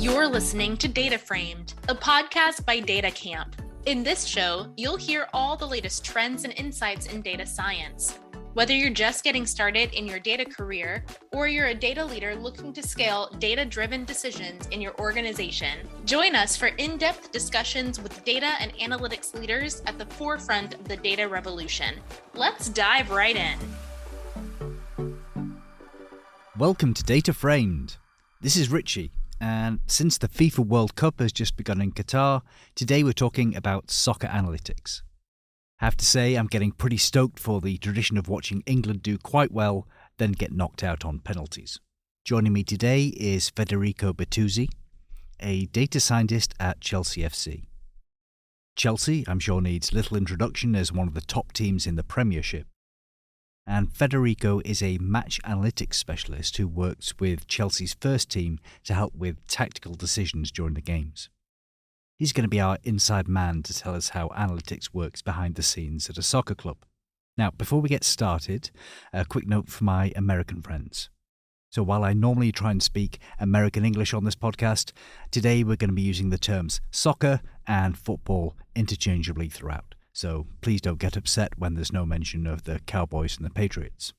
You're listening to Data Framed, a podcast by Data Camp. In this show, you'll hear all the latest trends and insights in data science. Whether you're just getting started in your data career or you're a data leader looking to scale data-driven decisions in your organization, join us for in-depth discussions with data and analytics leaders at the forefront of the data revolution. Let's dive right in. Welcome to Data Framed. This is Richie, and since the FIFA World Cup has just begun in Qatar, today we're talking about soccer analytics. I have to say I'm getting pretty stoked for the tradition of watching England do quite well, then get knocked out on penalties. Joining me today is Federico Bettuzzi, a data scientist at Chelsea FC. Chelsea, I'm sure, needs little introduction as one of the top teams in the Premiership. And Federico is a match analytics specialist who works with Chelsea's first team to help with tactical decisions during the games. He's going to be our inside man to tell us how analytics works behind the scenes at a soccer club. Now, before we get started, a quick note for my American friends. So while I normally try and speak American English on this podcast, today we're going to be using the terms soccer and football interchangeably throughout. So please don't get upset when there's no mention of the Cowboys and the Patriots.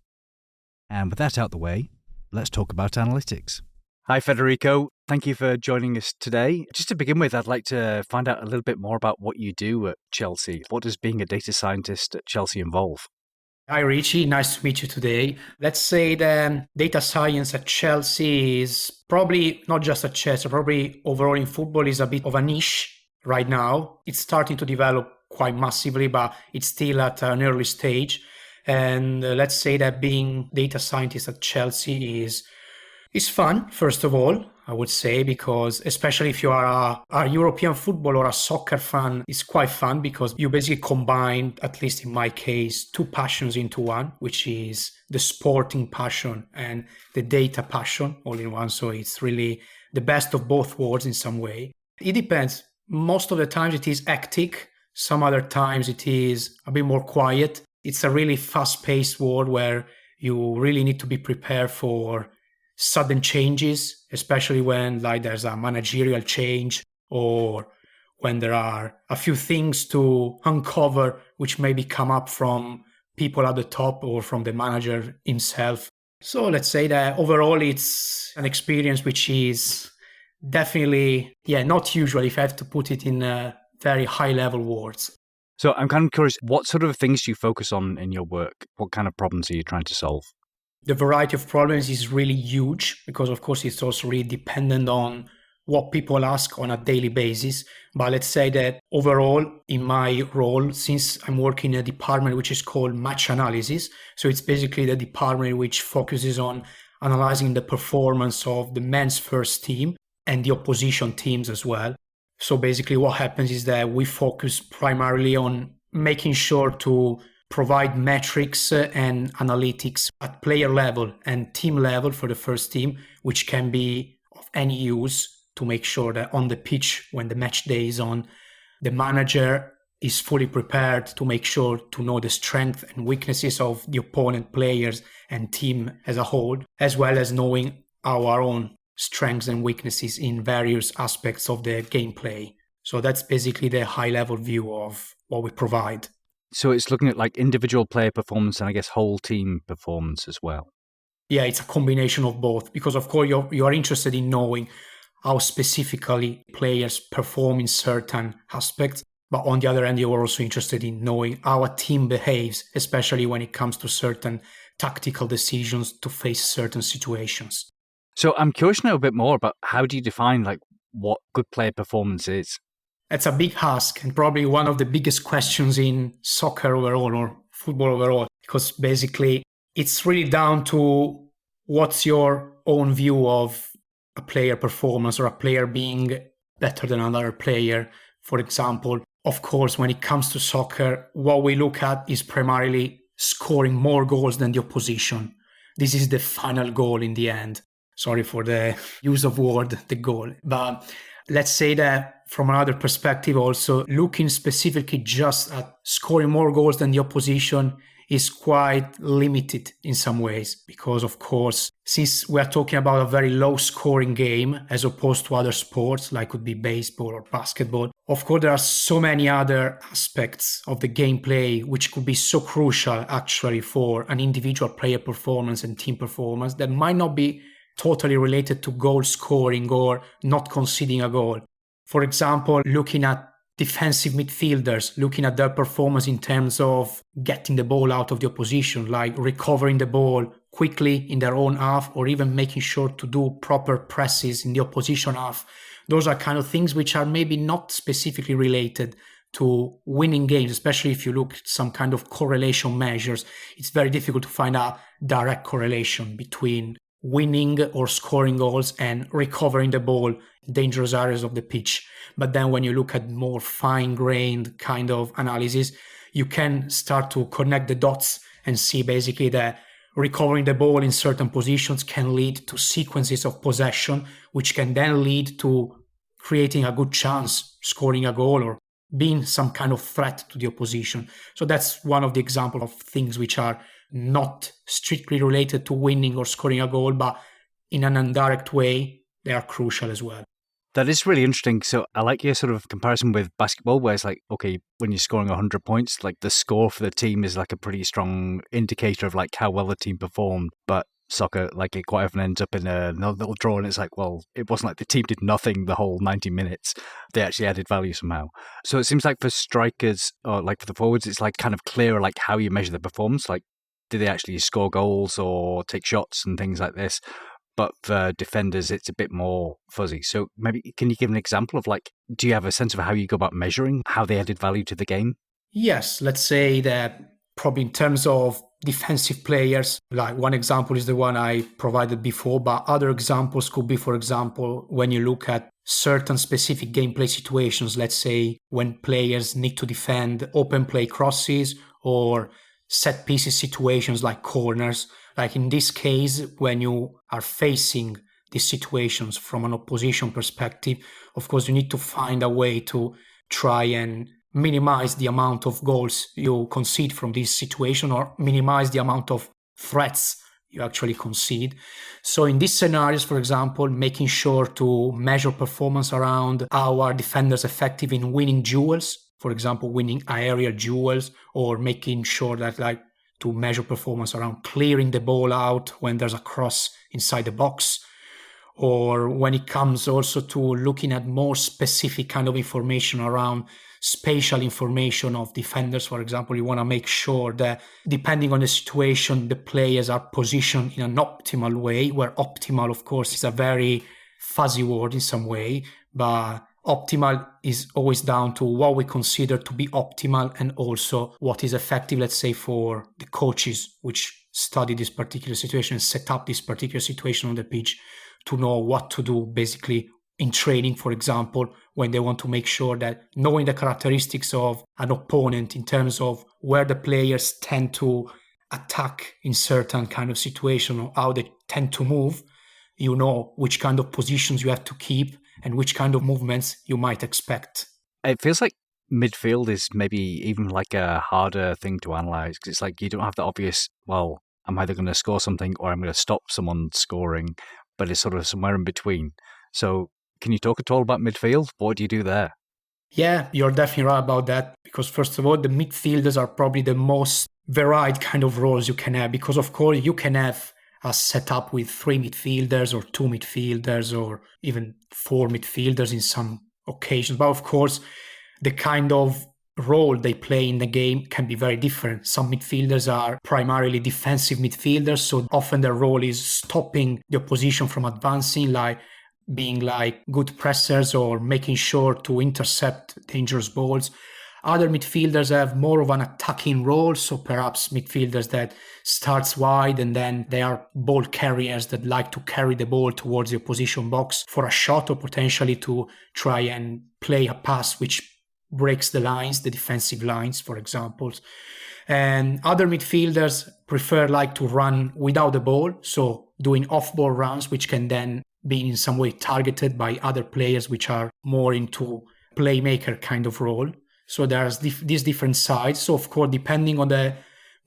And with that out the way, let's talk about analytics. Hi, Federico. Thank you for joining us today. Just to begin with, I'd like to find out a little bit more about what you do at Chelsea. What does being a data scientist at Chelsea involve? Hi, Richie. Nice to meet you today. Let's say that data science at Chelsea is probably not just at Chelsea, probably overall in football is a bit of a niche right now. It's starting to develop quite massively, but it's still at an early stage. And let's say that being data scientist at Chelsea is fun, first of all, I would say, because especially if you are a European football or a soccer fan, it's quite fun because you basically combine, at least in my case, two passions into one, which is the sporting passion and the data passion all in one. So it's really the best of both worlds in some way. It depends. Most of the times it is hectic. Some other times it is a bit more quiet. It's a really fast-paced world where you really need to be prepared for sudden changes, especially when there's a managerial change or when there are a few things to uncover which maybe come up from people at the top or from the manager himself. So let's say that overall it's an experience which is definitely, not usual if I have to put it in very high-level words. So I'm kind of curious, what sort of things do you focus on in your work? What kind of problems are you trying to solve? The variety of problems is really huge because, of course, it's also really dependent on what people ask on a daily basis. But let's say that overall, in my role, since I'm working in a department which is called match analyses, so it's basically the department which focuses on analyzing the performance of the men's first team and the opposition teams as well. So basically what happens is that we focus primarily on making sure to provide metrics and analytics at player level and team level for the first team, which can be of any use to make sure that on the pitch, when the match day is on, the manager is fully prepared to make sure to know the strengths and weaknesses of the opponent players and team as a whole, as well as knowing our own strengths and weaknesses in various aspects of the gameplay. So that's basically the high-level view of what we provide. So it's looking at individual player performance and I guess whole team performance as well. Yeah, it's a combination of both because of course you are interested in knowing how specifically players perform in certain aspects. But on the other hand, you're also interested in knowing how a team behaves, especially when it comes to certain tactical decisions to face certain situations. So I'm curious to know a bit more about how do you define what good player performance is? It's a big ask and probably one of the biggest questions in soccer overall or football overall, because basically it's really down to what's your own view of a player performance or a player being better than another player. For example, of course, when it comes to soccer, what we look at is primarily scoring more goals than the opposition. This is the final goal in the end. Sorry for the use of word, the goal. But let's say that from another perspective also, looking specifically just at scoring more goals than the opposition is quite limited in some ways because, of course, since we are talking about a very low scoring game as opposed to other sports like could be baseball or basketball, of course, there are so many other aspects of the gameplay which could be so crucial actually for an individual player performance and team performance that might not be totally related to goal scoring or not conceding a goal. For example, looking at defensive midfielders, looking at their performance in terms of getting the ball out of the opposition, like recovering the ball quickly in their own half, or even making sure to do proper presses in the opposition half. Those are kind of things which are maybe not specifically related to winning games, especially if you look at some kind of correlation measures. It's very difficult to find a direct correlation between winning or scoring goals and recovering the ball in dangerous areas of the pitch. But then when you look at more fine-grained kind of analysis, you can start to connect the dots and see basically that recovering the ball in certain positions can lead to sequences of possession, which can then lead to creating a good chance, scoring a goal, or being some kind of threat to the opposition. So that's one of the examples of things which are not strictly related to winning or scoring a goal, but in an indirect way, they are crucial as well. That is really interesting. So I like your sort of comparison with basketball, where it's like, okay, when you're scoring 100 points, like the score for the team is like a pretty strong indicator of like how well the team performed. But soccer, like it quite often ends up in a little draw, and it's like, well, it wasn't like the team did nothing the whole 90 minutes. They actually added value somehow. So it seems like for strikers, or like for the forwards, it's like kind of clearer like how you measure the performance. Like, do they actually score goals or take shots and things like this? But for defenders, it's a bit more fuzzy. So maybe can you give an example of like, do you have a sense of how you go about measuring how they added value to the game? Yes, let's say that probably in terms of defensive players, like one example is the one I provided before, but other examples could be, for example, when you look at certain specific gameplay situations, let's say when players need to defend open play crosses or set pieces situations like corners. Like in this case, when you are facing these situations from an opposition perspective, of course, you need to find a way to try and minimize the amount of goals you concede from this situation or minimize the amount of threats you actually concede. So in these scenarios, for example, making sure to measure performance around how are defenders effective in winning duels, for example, winning aerial duels, or making sure that like to measure performance around clearing the ball out when there's a cross inside the box, or when it comes also to looking at more specific kind of information around spatial information of defenders. For example, you want to make sure that depending on the situation, the players are positioned in an optimal way, where optimal, of course, is a very fuzzy word in some way, but optimal is always down to what we consider to be optimal and also what is effective, let's say, for the coaches which study this particular situation and set up this particular situation on the pitch to know what to do basically in training, for example, when they want to make sure that knowing the characteristics of an opponent in terms of where the players tend to attack in certain kind of situation or how they tend to move, you know which kind of positions you have to keep and which kind of movements you might expect. It feels like midfield is maybe even like a harder thing to analyze because it's like you don't have the obvious, well, I'm either going to score something or I'm going to stop someone scoring, but it's sort of somewhere in between. So can you talk at all about midfield? What do you do there? Yeah, you're definitely right about that because first of all, the midfielders are probably the most varied kind of roles you can have because of course you can have a setup with 3 midfielders or 2 midfielders or even 4 midfielders in some occasions. But of course, the kind of role they play in the game can be very different. Some midfielders are primarily defensive midfielders, so often their role is stopping the opposition from advancing, like being like good pressers or making sure to intercept dangerous balls. Other midfielders have more of an attacking role, so perhaps midfielders that starts wide and then they are ball carriers that like to carry the ball towards the opposition box for a shot or potentially to try and play a pass which breaks the lines, the defensive lines, for example. And other midfielders prefer like to run without the ball, so doing off-ball runs which can then be in some way targeted by other players which are more into playmaker kind of role. So there's these different sides. So of course, depending on the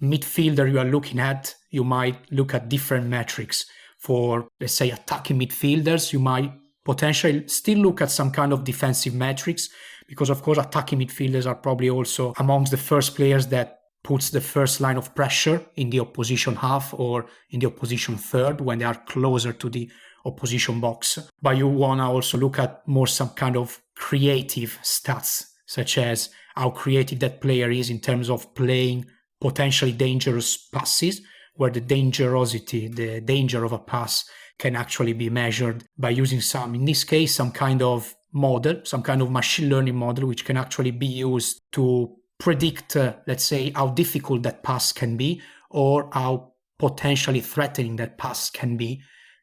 midfielder you are looking at, you might look at different metrics. For, let's say, attacking midfielders, you might potentially still look at some kind of defensive metrics, because of course attacking midfielders are probably also amongst the first players that puts the first line of pressure in the opposition half or in the opposition third when they are closer to the opposition box. But you want to also look at more some kind of creative stats, such as how creative that player is in terms of playing potentially dangerous passes, where the dangerosity, the danger of a pass can actually be measured by using in this case, some kind of model, some kind of machine learning model, which can actually be used to predict, let's say, how difficult that pass can be or how potentially threatening that pass can be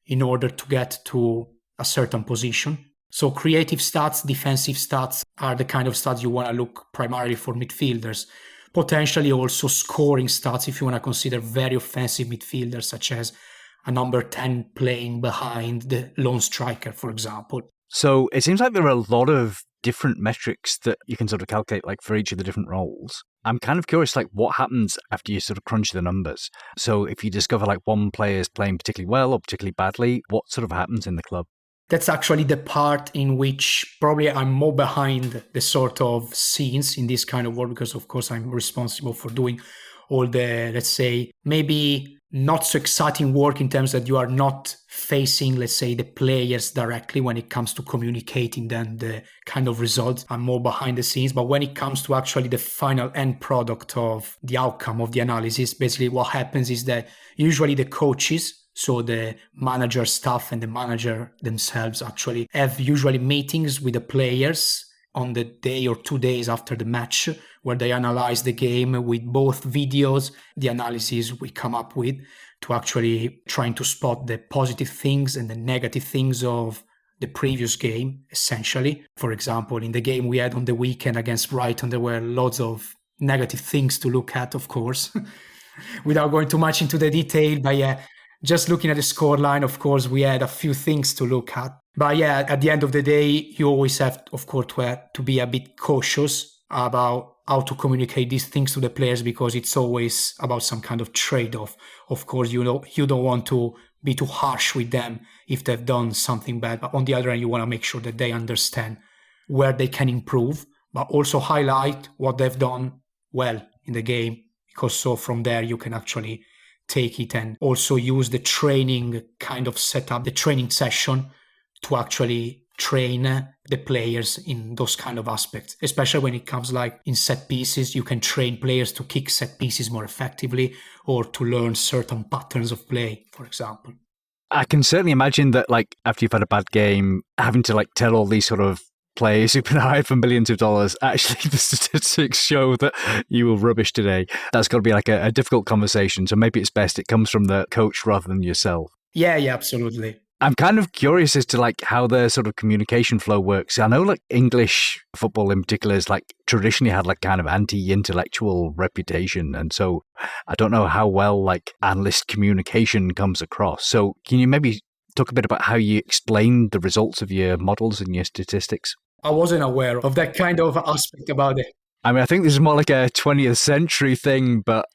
in order to get to a certain position. So creative stats, defensive stats are the kind of stats you want to look primarily for midfielders. Potentially also scoring stats if you want to consider very offensive midfielders, such as a number 10 playing behind the lone striker, for example. So it seems like there are a lot of different metrics that you can sort of calculate like for each of the different roles. I'm kind of curious, like what happens after you sort of crunch the numbers? So if you discover like one player is playing particularly well or particularly badly, what sort of happens in the club? That's actually the part in which probably I'm more behind the sort of scenes in this kind of work, because of course I'm responsible for doing all the, let's say, maybe not so exciting work in terms that you are not facing, let's say, the players directly when it comes to communicating them the kind of results. I'm more behind the scenes. But when it comes to actually the final end product of the outcome of the analysis, basically what happens is that usually the coaches, so the manager staff and the manager themselves actually have usually meetings with the players on the day or 2 days after the match, where they analyze the game with both videos, the analysis we come up with to actually trying to spot the positive things and the negative things of the previous game, essentially. For example, in the game we had on the weekend against Brighton, there were lots of negative things to look at, of course, without going too much into the detail. But yeah, just looking at the scoreline, of course, we had a few things to look at. But yeah, at the end of the day, you always have, of course, to be a bit cautious about how to communicate these things to the players, because it's always about some kind of trade-off. Of course, you don't want to be too harsh with them if they've done something bad. But on the other hand, you want to make sure that they understand where they can improve, but also highlight what they've done well in the game, because so from there you can actually take it and also use the training kind of setup, the training session, to actually train the players in those kind of aspects, especially when it comes like in set pieces. You can train players to kick set pieces more effectively or to learn certain patterns of play, for example. I can certainly imagine that, like, after you've had a bad game, having to like tell all these sort of players who've been hired for millions of dollars, actually the statistics show that you were rubbish today. That's got to be like a difficult conversation. So maybe it's best it comes from the coach rather than yourself. Yeah, absolutely. I'm kind of curious as to like how the sort of communication flow works. I know like English football in particular is like traditionally had like kind of anti-intellectual reputation. And so I don't know how well like analyst communication comes across. So can you maybe talk a bit about how you explain the results of your models and your statistics? I wasn't aware of that kind of aspect about it. I mean, I think this is more like a 20th century thing, but...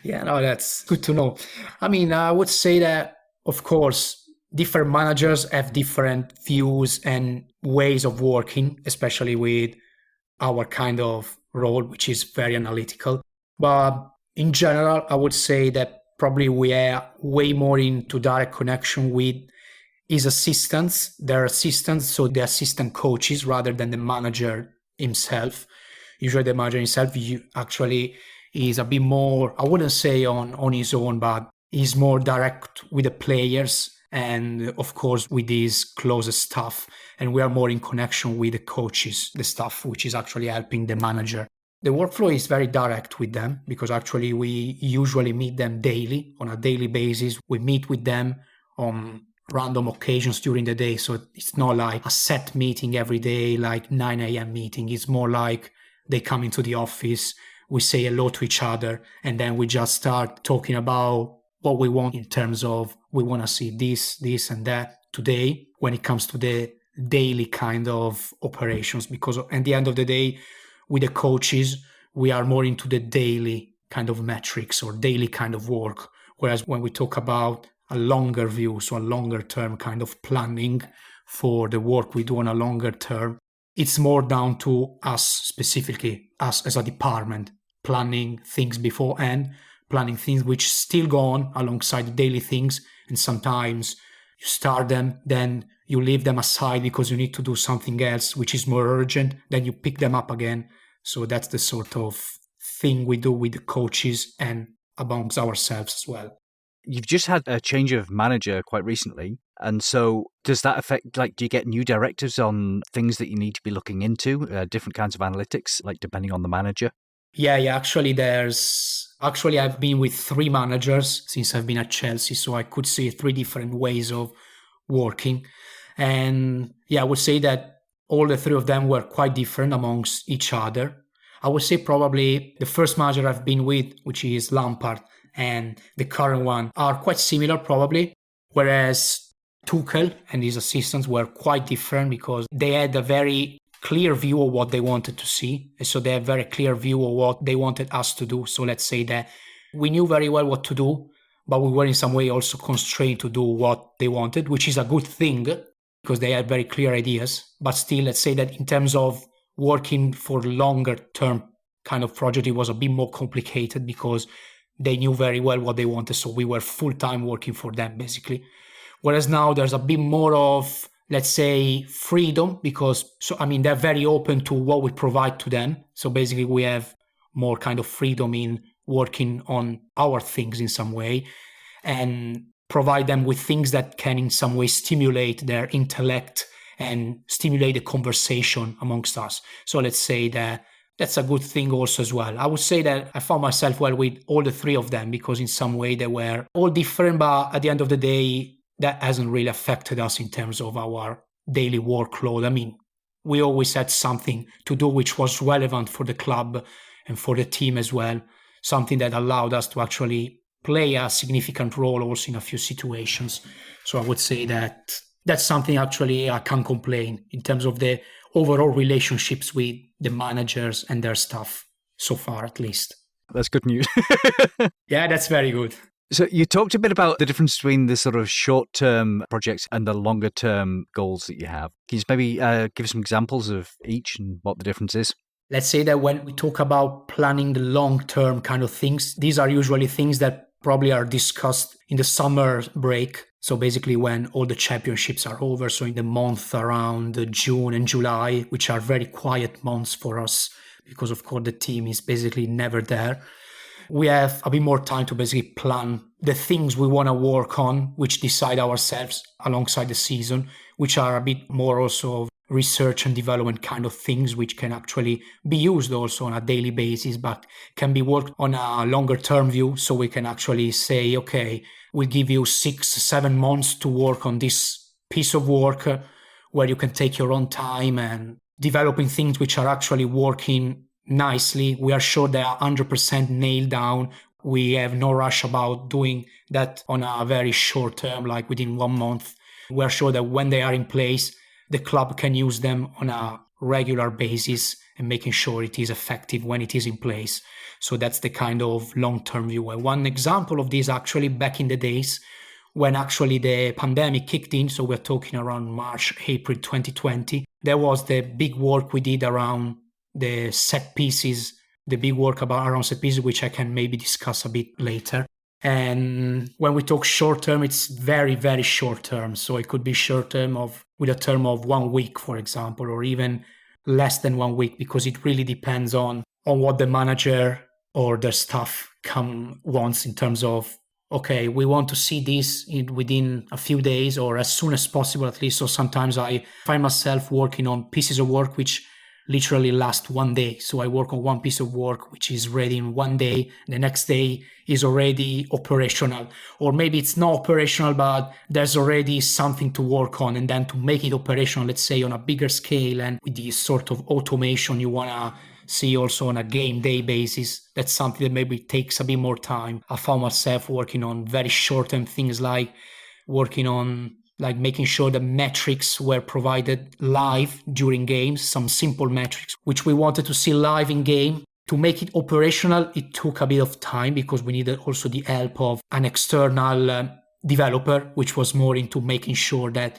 Yeah, no, that's good to know. I mean, I would say that, of course, different managers have different views and ways of working, especially with our kind of role, which is very analytical. But in general, I would say that probably we are way more into direct connection with his assistants, their assistants, so the assistant coaches rather than the manager himself. Usually the manager himself actually is a bit more, I wouldn't say on his own, but he's more direct with the players and of course with his closest staff. And we are more in connection with the coaches, the staff, which is actually helping the manager. The workflow is very direct with them because actually we usually meet them daily, on a daily basis. We meet with them on random occasions during the day. So it's not like a set meeting every day, like 9 a.m. meeting. It's more like they come into the office, we say hello to each other, and then we just start talking about what we want in terms of we want to see this and that today when it comes to the daily kind of operations. Because at the end of the day, with the coaches, we are more into the daily kind of metrics or daily kind of work. Whereas when we talk about a longer view, so a longer term kind of planning for the work we do on a longer term, it's more down to us specifically, us as a department, planning things beforehand, planning things which still go on alongside the daily things. And sometimes you start them, then you leave them aside because you need to do something else which is more urgent, then you pick them up again. So that's the sort of thing we do with the coaches and amongst ourselves as well. You've just had a change of manager quite recently. And so does that affect, do you get new directives on things that you need to be looking into, different kinds of analytics, depending on the manager? Yeah. Actually, I've been with 3 managers since I've been at Chelsea. So I could see 3 different ways of working. And I would say that all the 3 of them were quite different amongst each other. I would say probably the first manager I've been with, which is Lampard, and the current one are quite similar probably, whereas Tuchel and his assistants were quite different because they had a very clear view of what they wanted to see. And so they had a very clear view of what they wanted us to do. So let's say that we knew very well what to do, but we were in some way also constrained to do what they wanted, which is a good thing because they had very clear ideas. But still, let's say that in terms of working for longer term kind of project, it was a bit more complicated because they knew very well what they wanted. So we were full-time working for them, basically. Whereas now there's a bit more of, let's say, freedom because, they're very open to what we provide to them. So basically we have more kind of freedom in working on our things in some way and provide them with things that can in some way stimulate their intellect and stimulate the conversation amongst us. So let's say that that's a good thing also as well. I would say that I found myself well with all the 3 of them because in some way they were all different, but at the end of the day, that hasn't really affected us in terms of our daily workload. We always had something to do which was relevant for the club and for the team as well, something that allowed us to actually play a significant role also in a few situations. So I would say that that's something actually I can't complain in terms of the overall relationships with the managers and their staff so far, at least. That's good news. Yeah, that's very good. So you talked a bit about the difference between the sort of short-term projects and the longer-term goals that you have. Can you just maybe give some examples of each and what the difference is? Let's say that when we talk about planning the long-term kind of things, these are usually things that probably are discussed in the summer break. So basically when all the championships are over, so in the month around June and July, which are very quiet months for us because of course the team is basically never there. We have a bit more time to basically plan the things we want to work on, which decide ourselves alongside the season, which are a bit more also research and development kind of things, which can actually be used also on a daily basis, but can be worked on a longer term view. So we can actually say, okay, we'll give you 6-7 months to work on this piece of work where you can take your own time and developing things which are actually working nicely. We are sure they are 100% nailed down. We have no rush about doing that on a very short term, like within 1 month. We are sure that when they are in place, the club can use them on a regular basis and making sure it is effective when it is in place. So that's the kind of long-term view. And one example of this actually back in the days when actually the pandemic kicked in, so we're talking around March, April 2020, there was the big work we did around the set pieces, the big work around set pieces, which I can maybe discuss a bit later. And when we talk short term, it's very, very short term. So it could be short term with a term of 1 week, for example, or even less than 1 week, because it really depends on what the manager or the staff wants in terms of, okay, we want to see this within a few days or as soon as possible, at least. So sometimes I find myself working on pieces of work which literally last 1 day. So I work on one piece of work which is ready in 1 day. The next day is already operational, or maybe it's not operational, but there's already something to work on. And then to make it operational, let's say on a bigger scale and with this sort of automation you want to see also on a game day basis, that's something that maybe takes a bit more time. I found myself working on very short-term things like working on making sure the metrics were provided live during games, some simple metrics which we wanted to see live in game To make it operational, it took a bit of time because we needed also the help of an external developer, which was more into making sure that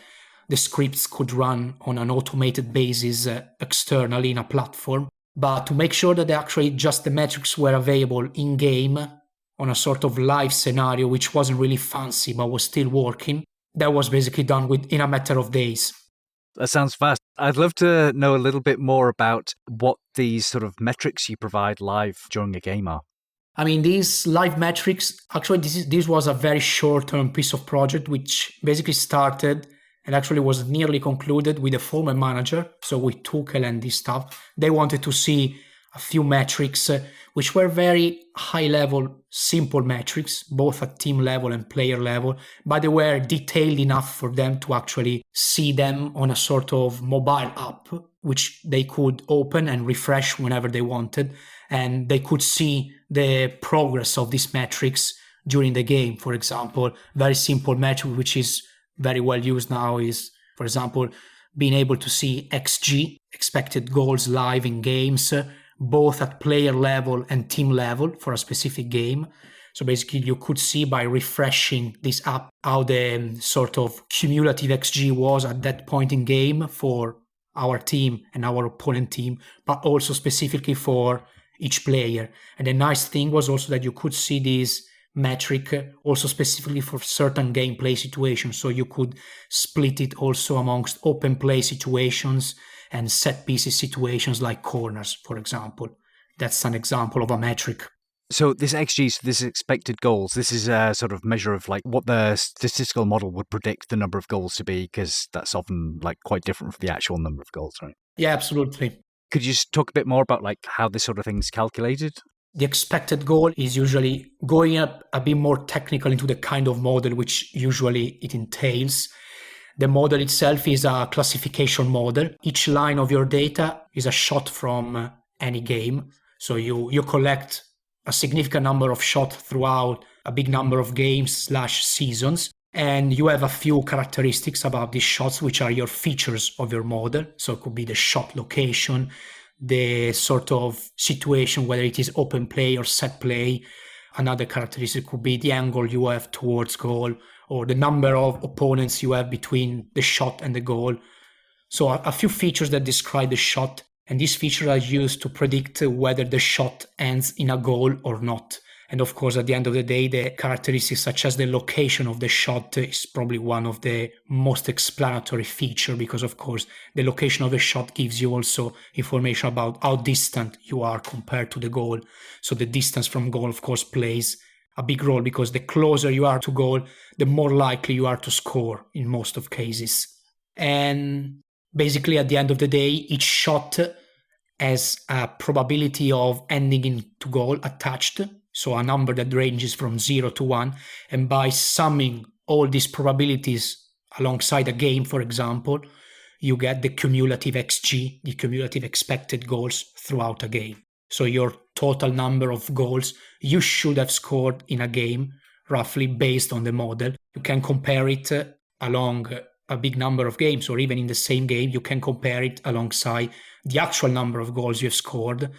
the scripts could run on an automated basis externally in a platform. But to make sure that actually just the metrics were available in-game on a sort of live scenario, which wasn't really fancy but was still working, that was basically done in a matter of days. That sounds fast. I'd love to know a little bit more about what these sort of metrics you provide live during a game are. I mean, these live metrics, actually, this was a very short-term piece of project, which basically started and actually was nearly concluded with a former manager. So with Tuchel and this stuff, they wanted to see a few metrics, which were very high-level, simple metrics, both at team level and player level, but they were detailed enough for them to actually see them on a sort of mobile app, which they could open and refresh whenever they wanted, and they could see the progress of these metrics during the game. For example, very simple metric, which is very well used now, is, for example, being able to see XG, expected goals live in games, both at player level and team level for a specific game. So basically you could see by refreshing this app how the sort of cumulative XG was at that point in game for our team and our opponent team, but also specifically for each player. And the nice thing was also that you could see this metric also specifically for certain gameplay situations. So you could split it also amongst open play situations and set pieces situations like corners, for example. That's an example of a metric. So this XG, this expected goals, this is a sort of measure of like what the statistical model would predict the number of goals to be, because that's often like quite different from the actual number of goals, right? Yeah, absolutely. Could you just talk a bit more about like how this sort of thing is calculated? The expected goal is usually going up a bit more technical into the kind of model which usually it entails. The model itself is a classification model. Each line of your data is a shot from any game. So you collect a significant number of shots throughout a big number of games/seasons. And you have a few characteristics about these shots, which are your features of your model. So it could be the shot location, the sort of situation, whether it is open play or set play. Another characteristic could be the angle you have towards goal, or the number of opponents you have between the shot and the goal. So a few features that describe the shot, and these features are used to predict whether the shot ends in a goal or not. And of course, at the end of the day, the characteristics such as the location of the shot is probably one of the most explanatory feature, because of course, the location of the shot gives you also information about how distant you are compared to the goal. So the distance from goal, of course, plays a big role, because the closer you are to goal, the more likely you are to score in most of cases. And basically, at the end of the day, each shot has a probability of ending into goal attached. So a number that ranges from 0 to 1. And by summing all these probabilities alongside a game, for example, you get the cumulative XG, the cumulative expected goals throughout a game. So your total number of goals you should have scored in a game, roughly based on the model. You can compare it along a big number of games, or even in the same game, you can compare it alongside the actual number of goals you've scored,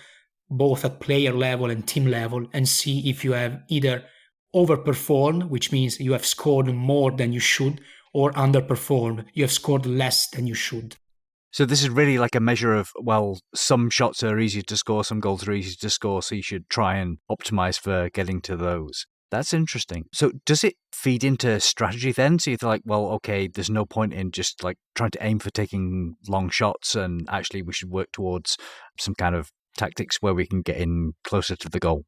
both at player level and team level, and see if you have either overperformed, which means you have scored more than you should, or underperformed, you have scored less than you should. So this is really like a measure of, well, some shots are easier to score, some goals are easier to score, so you should try and optimize for getting to those. That's interesting. So does it feed into strategy then? So you're like, well, okay, there's no point in just like trying to aim for taking long shots, and actually we should work towards some kind of tactics where we can get in closer to the goal.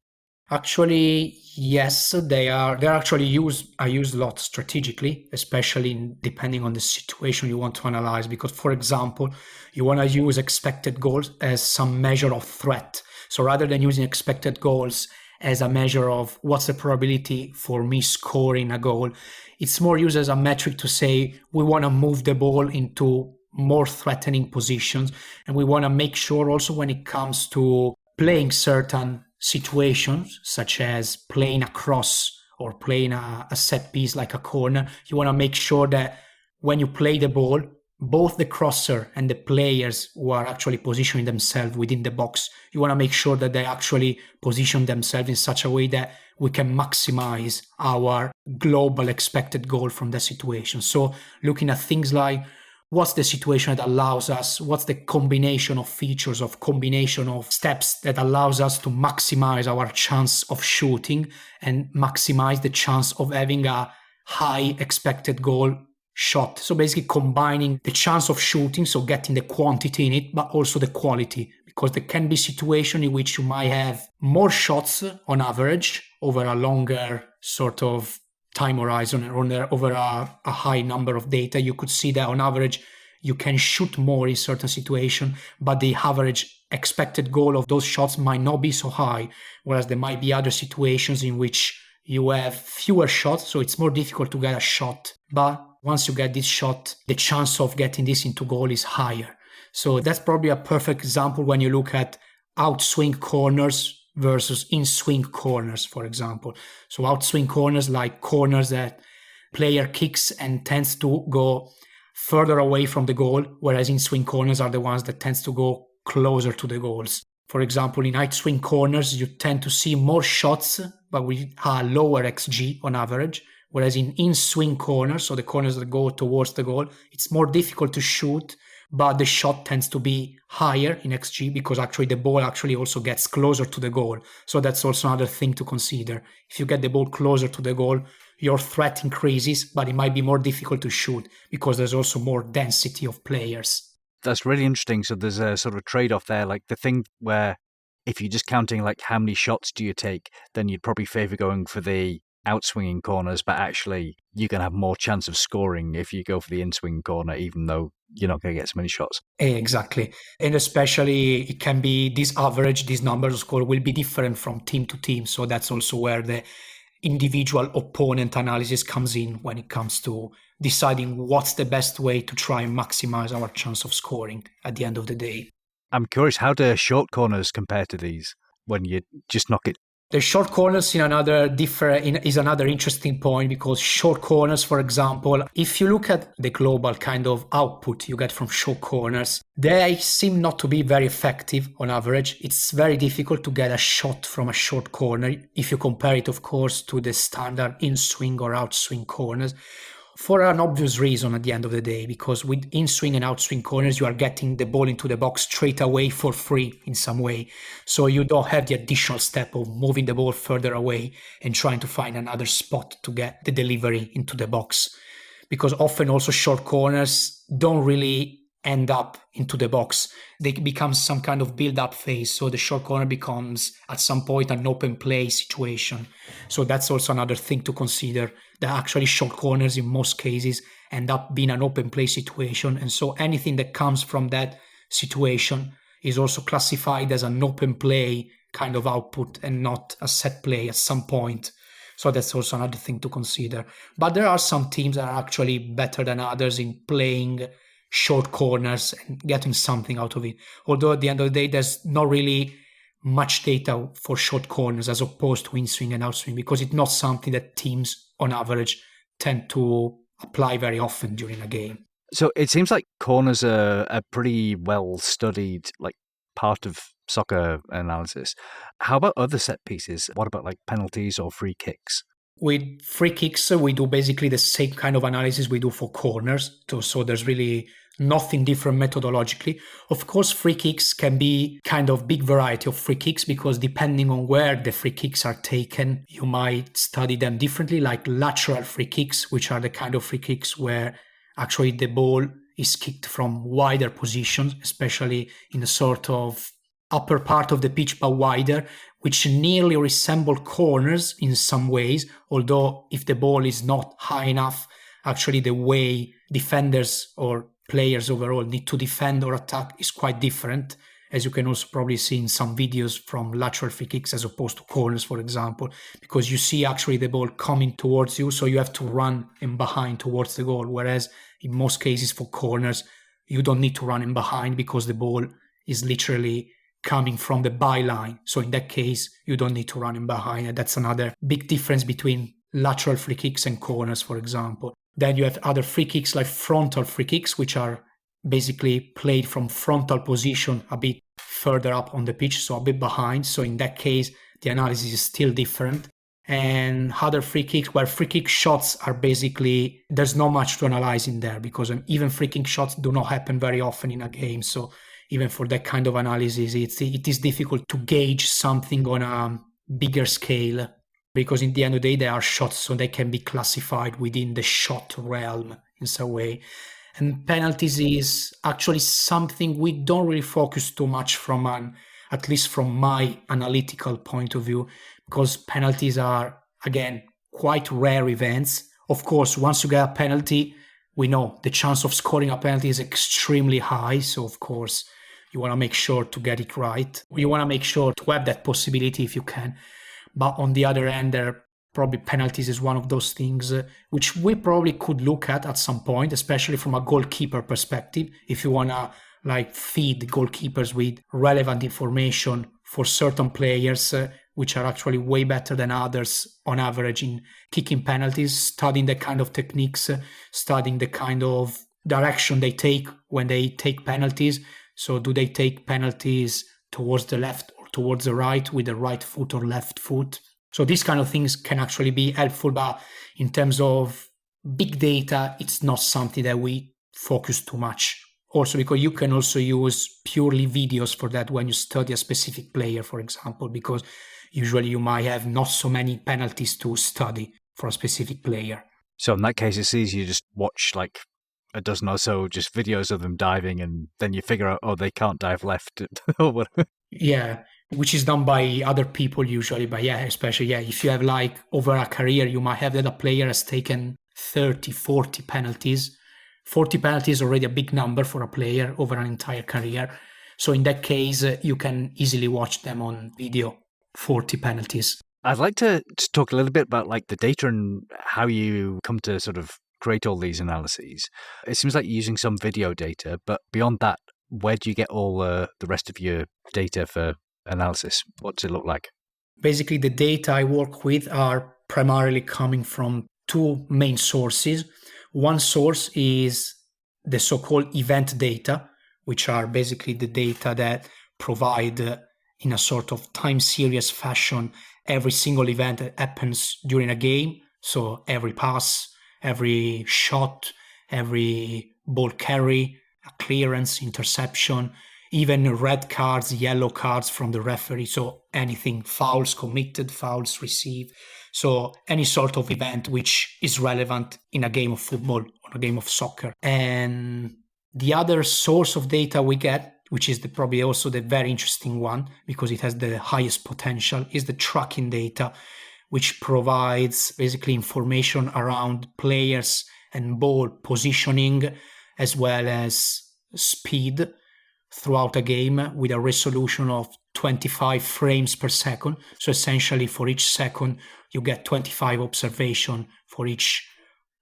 Actually, yes, they are. They're actually used a lot strategically, especially depending on the situation you want to analyze. Because, for example, you want to use expected goals as some measure of threat. So rather than using expected goals as a measure of what's the probability for me scoring a goal, it's more used as a metric to say we want to move the ball into more threatening positions, and we want to make sure also when it comes to playing certain situations, such as playing a cross or playing a set piece like a corner, you want to make sure that when you play the ball, both the crosser and the players who are actually positioning themselves within the box, you want to make sure that they actually position themselves in such a way that we can maximize our global expected goal from the situation. So looking at things like what's the situation that allows us, what's the combination of features, of combination of steps that allows us to maximize our chance of shooting and maximize the chance of having a high expected goal shot. So basically combining the chance of shooting, so getting the quantity in it, but also the quality, because there can be situations in which you might have more shots on average over a longer sort of time horizon or over a high number of data. You could see that on average you can shoot more in certain situations, but the average expected goal of those shots might not be so high, whereas there might be other situations in which you have fewer shots, so it's more difficult to get a shot. But once you get this shot, the chance of getting this into goal is higher. So that's probably a perfect example when you look at outswing corners versus in-swing corners, for example. So outswing corners, like corners that player kicks and tends to go further away from the goal, whereas in-swing corners are the ones that tends to go closer to the goals. For example, in outswing corners, you tend to see more shots, but with a lower XG on average. Whereas in in-swing corners, so the corners that go towards the goal, it's more difficult to shoot, but the shot tends to be higher in XG because actually the ball actually also gets closer to the goal. So that's also another thing to consider. If you get the ball closer to the goal, your threat increases, but it might be more difficult to shoot because there's also more density of players. That's really interesting. So there's a sort of trade-off there, like the thing where if you're just counting like how many shots do you take, then you'd probably favour going for the outswinging corners, but actually you're going to have more chance of scoring if you go for the in-swing corner, even though you're not going to get so many shots. Exactly. And especially it can be this average, these numbers of score will be different from team to team. So that's also where the individual opponent analysis comes in when it comes to deciding what's the best way to try and maximize our chance of scoring at the end of the day. I'm curious, how do short corners compare to these when you just knock it? The short corners is another interesting point, because short corners, for example, if you look at the global kind of output you get from short corners, they seem not to be very effective on average. It's very difficult to get a shot from a short corner if you compare it, of course, to the standard in-swing or out-swing corners. For an obvious reason at the end of the day, because with in-swing and out-swing corners, you are getting the ball into the box straight away for free in some way. So you don't have the additional step of moving the ball further away and trying to find another spot to get the delivery into the box. Because often also short corners don't really end up into the box. They become some kind of build-up phase. So the short corner becomes at some point an open play situation. So that's also another thing to consider, that actually short corners in most cases end up being an open play situation. And so anything that comes from that situation is also classified as an open play kind of output and not a set play at some point. So that's also another thing to consider. But there are some teams that are actually better than others in playing short corners and getting something out of it. Although at the end of the day, there's not really much data for short corners as opposed to in-swing and out-swing, because it's not something that teams on average tend to apply very often during a game. So it seems like corners are a pretty well studied like part of soccer analysis. How about other set pieces? What about like penalties or free kicks? With free kicks, we do basically the same kind of analysis we do for corners. So there's really nothing different methodologically. Of course, free kicks can be kind of big variety of free kicks, because depending on where the free kicks are taken, you might study them differently, like lateral free kicks, which are the kind of free kicks where actually the ball is kicked from wider positions, especially in a sort of upper part of the pitch but wider, which nearly resemble corners in some ways, although if the ball is not high enough, actually the way defenders or players overall need to defend or attack is quite different, as you can also probably see in some videos from lateral free kicks as opposed to corners, for example, because you see actually the ball coming towards you, so you have to run in behind towards the goal, whereas in most cases for corners, you don't need to run in behind because the ball is literally coming from the byline. So in that case, you don't need to run in behind. And that's another big difference between lateral free kicks and corners, for example. Then you have other free kicks like frontal free kicks, which are basically played from frontal position a bit further up on the pitch, so a bit behind. So in that case, the analysis is still different. And other free kicks, well, free kick shots are basically, there's not much to analyze in there because even free kick shots do not happen very often in a game. So even for that kind of analysis, it is difficult to gauge something on a bigger scale because in the end of the day, they are shots, so they can be classified within the shot realm in some way. And penalties is actually something we don't really focus too much at least from my analytical point of view, because penalties are, again, quite rare events. Of course, once you get a penalty, we know the chance of scoring a penalty is extremely high. So, of course, you want to make sure to get it right. You want to make sure to have that possibility if you can. But on the other hand, probably penalties is one of those things which we probably could look at some point, especially from a goalkeeper perspective. If you want to feed goalkeepers with relevant information for certain players, which are actually way better than others on average in kicking penalties, studying the kind of techniques, studying the kind of direction they take when they take penalties. So do they take penalties towards the left or towards the right with the right foot or left foot? So these kind of things can actually be helpful, but in terms of big data, it's not something that we focus too much. Also because you can also use purely videos for that when you study a specific player, for example, because usually you might have not so many penalties to study for a specific player. So in that case, it's easy to just watch a dozen or so just videos of them diving, and then you figure out, oh, they can't dive left or whatever. Yeah, which is done by other people usually. But yeah, especially, if you have over a career, you might have that a player has taken 30, 40 penalties. 40 penalties is already a big number for a player over an entire career. So in that case, you can easily watch them on video, 40 penalties. I'd like to talk a little bit about the data and how you come to sort of create all these analyses. It seems like you're using some video data, but beyond that, where do you get all the rest of your data for analysis? What does it look like? Basically, the data I work with are primarily coming from two main sources. One source is the so-called event data, which are basically the data that provide in a sort of time series fashion every single event that happens during a game. So every pass, every shot, every ball carry, a clearance, interception, even red cards, yellow cards from the referee. So anything, fouls committed, fouls received. So any sort of event which is relevant in a game of football or a game of soccer. And the other source of data we get, which is probably also the very interesting one because it has the highest potential, is the tracking data, which provides basically information around players and ball positioning as well as speed throughout a game with a resolution of 25 frames per second. So essentially for each second, you get 25 observation for each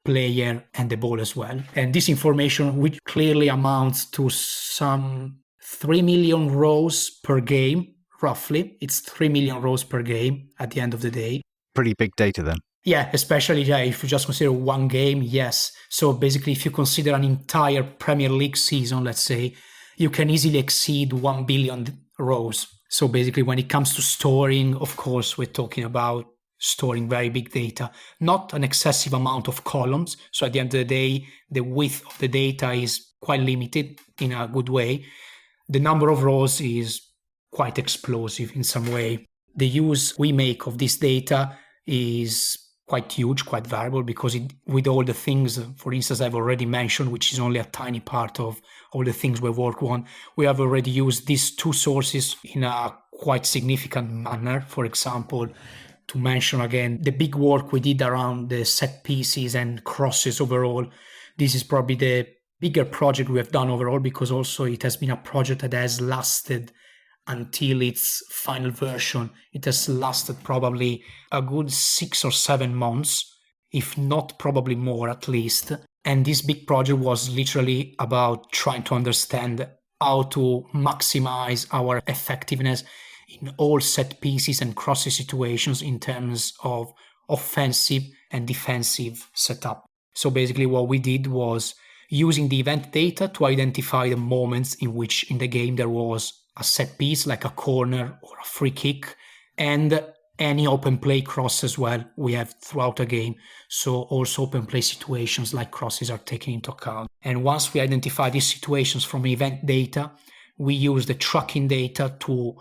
player and the ball as well. And this information, which clearly amounts to some 3 million rows per game, roughly. It's 3 million rows per game at the end of the day. Pretty big data then. Yeah, especially if you just consider one game, yes. So basically, if you consider an entire Premier League season, let's say, you can easily exceed 1 billion rows. So basically, when it comes to storing, of course, we're talking about storing very big data, not an excessive amount of columns. So at the end of the day, the width of the data is quite limited in a good way. The number of rows is quite explosive in some way. The use we make of this data is quite huge, quite variable, because with all the things, for instance, I've already mentioned, which is only a tiny part of all the things we work on, we have already used these two sources in a quite significant manner. For example, to mention again, the big work we did around the set pieces and crosses overall. This is probably the bigger project we have done overall, because also it has been a project that has lasted until its final version. It has lasted probably a good 6 or 7 months, if not probably more at least. And this big project was literally about trying to understand how to maximize our effectiveness in all set pieces and crosses situations in terms of offensive and defensive setup. So basically what we did was using the event data to identify the moments in which in the game there was a set piece, like a corner or a free kick, and any open play cross as well we have throughout a game. So also open play situations like crosses are taken into account. And once we identify these situations from event data, we use the tracking data to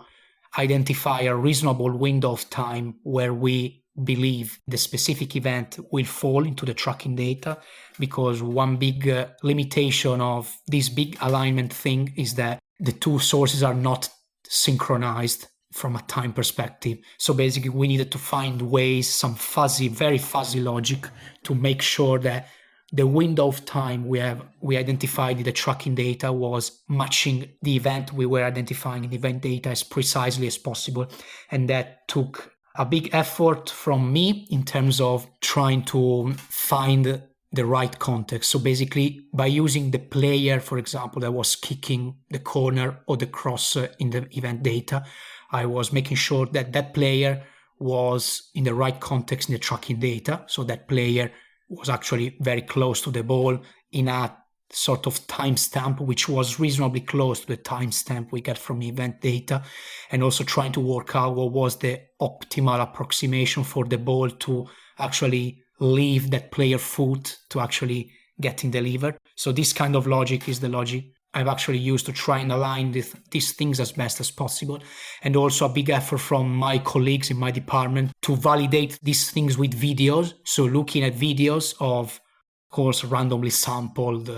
identify a reasonable window of time where we believe the specific event will fall into the tracking data, because one big limitation of this big alignment thing is that the two sources are not synchronized from a time perspective. So basically we needed to find ways, some fuzzy, very fuzzy logic to make sure that the window of time we identified in the tracking data was matching the event we were identifying in the event data as precisely as possible. And that took a big effort from me in terms of trying to find the right context. So basically by using the player, for example, that was kicking the corner or the cross in the event data, I was making sure that that player was in the right context in the tracking data. So that player was actually very close to the ball in a sort of timestamp, which was reasonably close to the timestamp we get from event data, and also trying to work out what was the optimal approximation for the ball to actually leave that player foot to actually getting delivered. So this kind of logic is the logic I've actually used to try and align these things as best as possible. And also a big effort from my colleagues in my department to validate these things with videos. So looking at videos of course, randomly sampled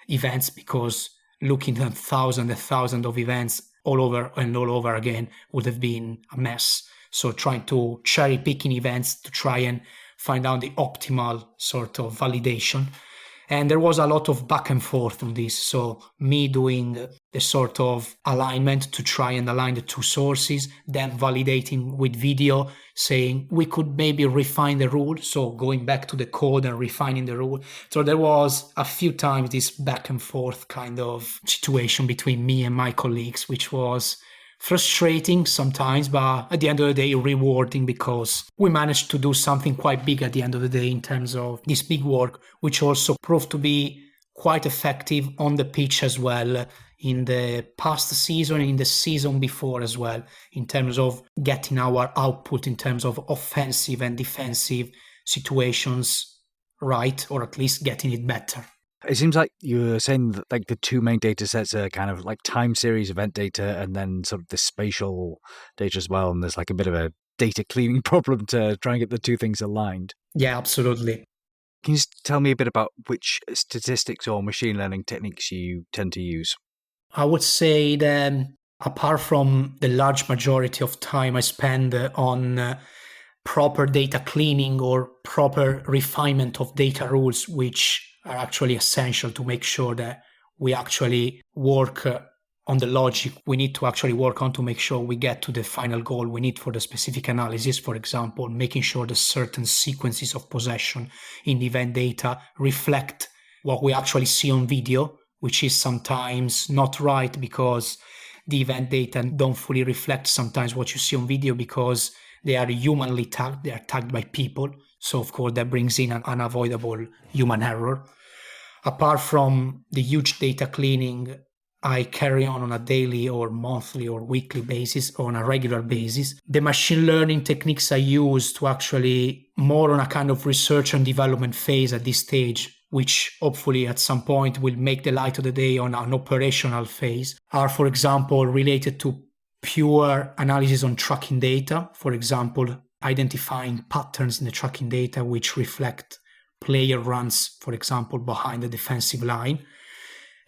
events, because looking at thousands and thousands of events all over and all over again would have been a mess. So trying to cherry picking events to try and find out the optimal sort of validation. And there was a lot of back and forth on this. So me doing the sort of alignment to try and align the two sources, then validating with video, saying we could maybe refine the rule. So going back to the code and refining the rule. So there was a few times this back and forth kind of situation between me and my colleagues, which was frustrating sometimes, but at the end of the day rewarding, because we managed to do something quite big at the end of the day in terms of this big work, which also proved to be quite effective on the pitch as well in the past season and in the season before as well, in terms of getting our output in terms of offensive and defensive situations right, or at least getting it better. It seems like you're saying that like the two main data sets are kind of like time series event data and then sort of the spatial data as well. And there's like a bit of a data cleaning problem to try and get the two things aligned. Yeah, absolutely. Can you just tell me a bit about which statistics or machine learning techniques you tend to use? I would say that apart from the large majority of time I spend on proper data cleaning or proper refinement of data rules, which are actually essential to make sure that we actually work on the logic we need to actually work on to make sure we get to the final goal we need for the specific analysis. For example, making sure that certain sequences of possession in the event data reflect what we actually see on video, which is sometimes not right because the event data don't fully reflect sometimes what you see on video because they are humanly tagged, they are tagged by people. So of course that brings in an unavoidable human error. Apart from the huge data cleaning I carry on a daily or monthly or weekly basis or on a regular basis, the machine learning techniques I use to actually more on a kind of research and development phase at this stage, which hopefully at some point will make the light of the day on an operational phase, are, for example, related to pure analysis on tracking data. For example, identifying patterns in the tracking data which reflect player runs, for example, behind the defensive line,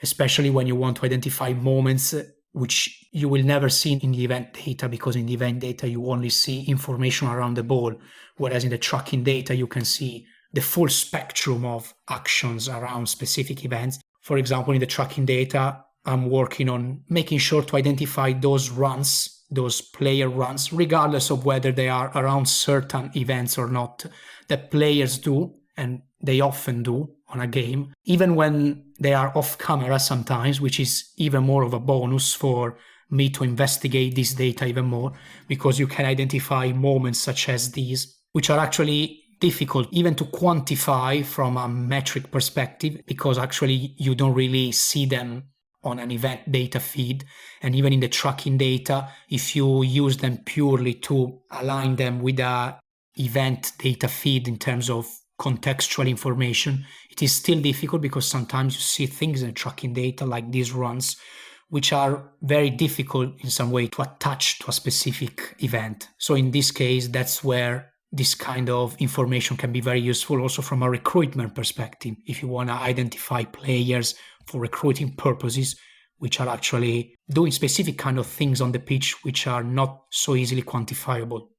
especially when you want to identify moments which you will never see in the event data, because in the event data you only see information around the ball, whereas in the tracking data you can see the full spectrum of actions around specific events. For example, in the tracking data, I'm working on making sure to identify those runs, those player runs, regardless of whether they are around certain events or not, that players do, and they often do on a game, even when they are off camera sometimes, which is even more of a bonus for me to investigate this data even more, because you can identify moments such as these, which are actually difficult even to quantify from a metric perspective, because actually you don't really see them on an event data feed. And even in the tracking data, if you use them purely to align them with a event data feed in terms of contextual information, it is still difficult, because sometimes you see things in tracking data like these runs, which are very difficult in some way to attach to a specific event. So in this case, that's where this kind of information can be very useful also from a recruitment perspective, if you want to identify players for recruiting purposes, which are actually doing specific kind of things on the pitch which are not so easily quantifiable.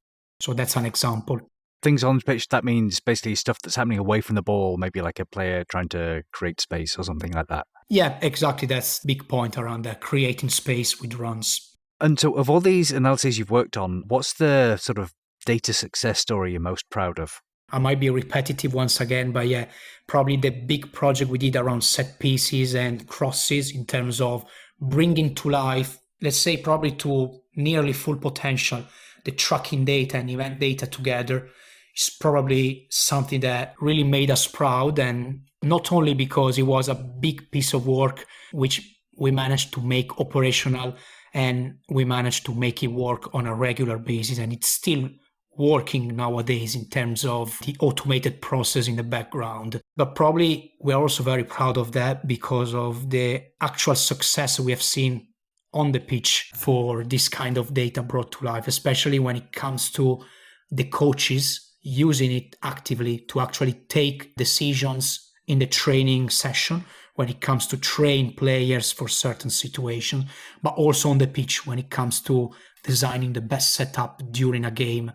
So that's an example. Things on the pitch, that means basically stuff that's happening away from the ball, maybe like a player trying to create space or something like that. Yeah, exactly. That's the big point around that, creating space with runs. And so of all these analyses you've worked on, what's the sort of data success story you're most proud of? I might be repetitive once again, but yeah, probably the big project we did around set pieces and crosses in terms of bringing to life, let's say probably to nearly full potential, the tracking data and event data together is probably something that really made us proud. And not only because it was a big piece of work, which we managed to make operational and we managed to make it work on a regular basis. And it's still working nowadays in terms of the automated process in the background. But probably we're also very proud of that because of the actual success we have seen on the pitch for this kind of data brought to life, especially when it comes to the coaches using it actively to actually take decisions in the training session when it comes to train players for certain situations, but also on the pitch when it comes to designing the best setup during a game.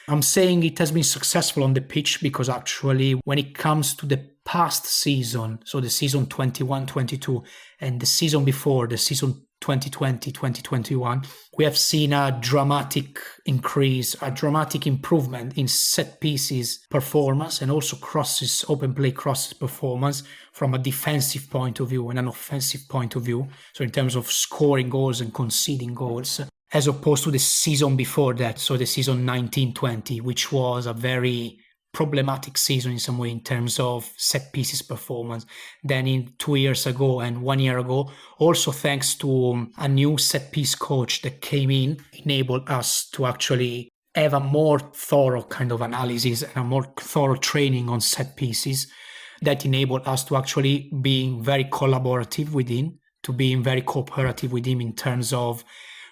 I'm saying it has been successful on the pitch because actually when it comes to the past season, so the season 21-22 and the season before, the season 2020-2021, we have seen a dramatic increase, a dramatic improvement in set pieces performance and also crosses, open play crosses performance from a defensive point of view and an offensive point of view. So in terms of scoring goals and conceding goals, as opposed to the season before that, so the season 19-20, which was a very problematic season in some way in terms of set pieces performance. Then in 2 years ago and 1 year ago, also thanks to a new set piece coach that came in, enabled us to actually have a more thorough kind of analysis and a more thorough training on set pieces that enabled us to actually being very collaborative with him, to being very cooperative with him in terms of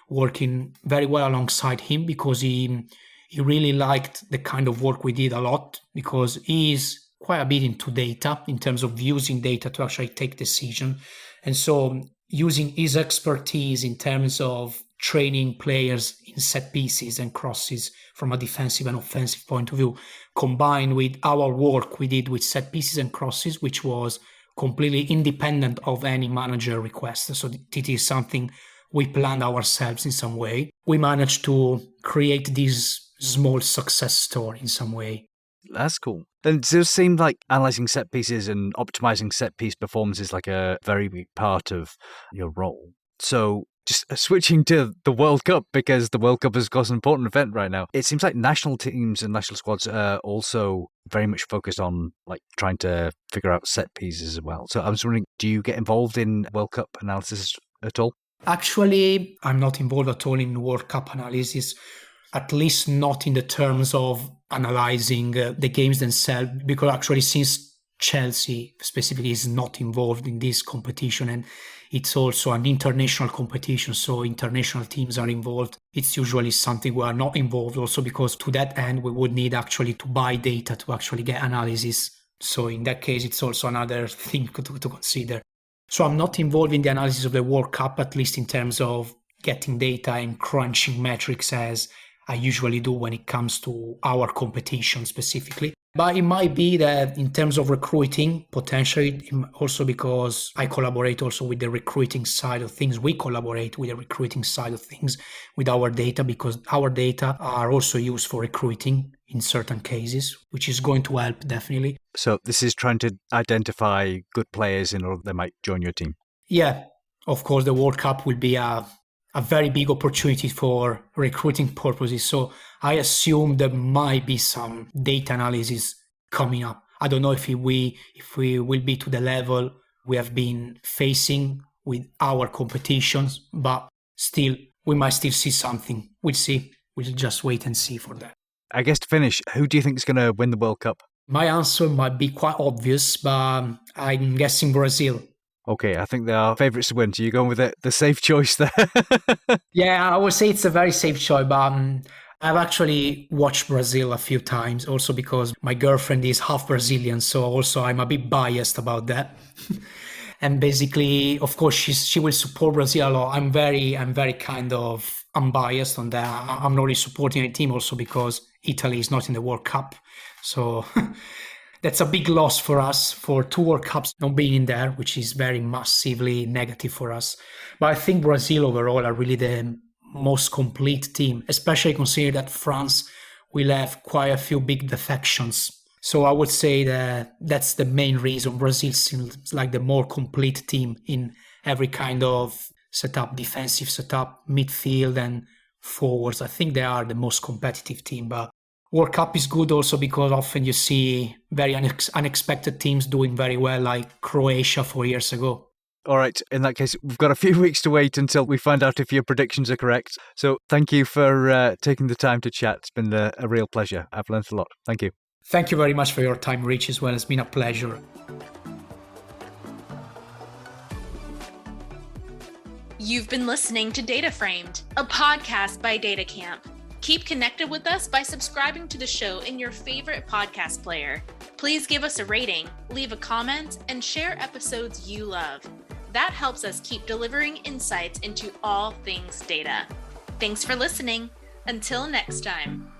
working very well alongside him, because he really liked the kind of work we did a lot, because he is quite a bit into data in terms of using data to actually take decision. And so using his expertise in terms of training players in set pieces and crosses from a defensive and offensive point of view, combined with our work we did with set pieces and crosses, which was completely independent of any manager request. So it is something we planned ourselves in some way. We managed to create this small success story in some way. That's cool. Then it does seem like analysing set pieces and optimising set piece performance is like a very big part of your role. So just switching to the World Cup, because the World Cup is, of course, an important event right now. It seems like national teams and national squads are also very much focused on like trying to figure out set pieces as well. So I was wondering, do you get involved in World Cup analysis at all? Actually, I'm not involved at all in World Cup analysis, at least not in the terms of analyzing the games themselves, because actually since Chelsea specifically is not involved in this competition and it's also an international competition, so international teams are involved, it's usually something we are not involved, also because to that end we would need actually to buy data to actually get analysis. So in that case, it's also another thing to consider. So I'm not involved in the analysis of the World Cup, at least in terms of getting data and crunching metrics as I usually do when it comes to our competition specifically. But it might be that in terms of recruiting, potentially also because I collaborate also with the recruiting side of things. We collaborate with the recruiting side of things with our data, because our data are also used for recruiting in certain cases, which is going to help definitely. So this is trying to identify good players in order they might join your team. Yeah, of course, the World Cup will be a a very big opportunity for recruiting purposes. So I assume there might be some data analysis coming up. I don't know if we will be to the level we have been facing with our competitions, but still, we might still see something. We'll see. We'll just wait and see for that. I guess to finish, who do you think is going to win the World Cup? My answer might be quite obvious, but I'm guessing Brazil. Okay, I think they are favourites to win. So you're going with the safe choice there? Yeah, I would say it's a very safe choice, but I've actually watched Brazil a few times, also because my girlfriend is half Brazilian, so also I'm a bit biased about that. And basically, of course, she will support Brazil a lot. I'm very kind of unbiased on that. I'm not really supporting any team also because Italy is not in the World Cup. So that's a big loss for us, for 2 World Cups not being in there, which is very massively negative for us. But I think Brazil overall are really the most complete team, especially considering that France will have quite a few big defections. So I would say that that's the main reason. Brazil seems like the more complete team in every kind of setup, defensive setup, midfield and forwards. I think they are the most competitive team. But World Cup is good also because often you see very unexpected teams doing very well, like Croatia 4 years ago. All right, in that case, we've got a few weeks to wait until we find out if your predictions are correct. So thank you for taking the time to chat. It's been a real pleasure. I've learned a lot. Thank you. Thank you very much for your time, Rich, as well. It's been a pleasure. You've been listening to Data Framed, a podcast by DataCamp. Keep connected with us by subscribing to the show in your favorite podcast player. Please give us a rating, leave a comment, and share episodes you love. That helps us keep delivering insights into all things data. Thanks for listening. Until next time.